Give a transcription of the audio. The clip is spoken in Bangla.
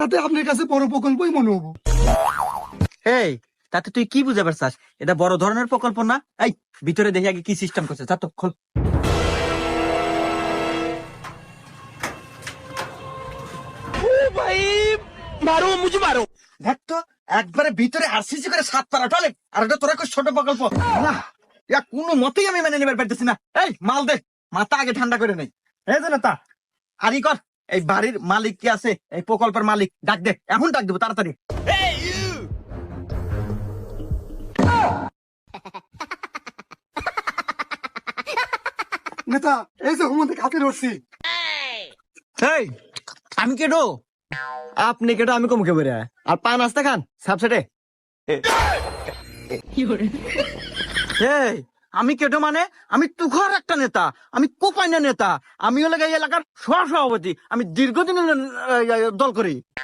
তাতে আপনার কাছে বড় প্রকল্পই মনে হবো। এই তাতে তুই কি বুঝাবার চাস? এটা বড় ধরনের প্রকল্প না? এই ভিতরে দেখি আগে কি সিস্টেম করছে, যা তো খোল। দেখ তো একবারে ভিতরে আরসিসি করে 7 পারা টয়লেট, আর এটা তোরা খুব ছোট প্রকল্প না। ইয়া কোনো মতেই আমি মেনে নিবার পারতেছি না। এই মাল দে, মাথা আগে ঠান্ডা করে নেই। এই যে নেতা আরি কর, এই বাড়ির মালিক কি আছে, এই প্রকল্পের মালিক ডাক দে, এখন ডাক দেবো তাড়াতাড়ি। নেতা এই যে হুমন্তে হাতে ধরছি। এই আমি কেডো? আপনি কেটো আমি কমকে বেরে আর পা নাস্তা খান সাবসেটে। এই আমি কেডো মানে? আমি তুখর একটা নেতা, আমি কোপাইনা নেতা, আমি হলে এই এলাকার সহ সভাপতি, আমি দীর্ঘদিন দল করি।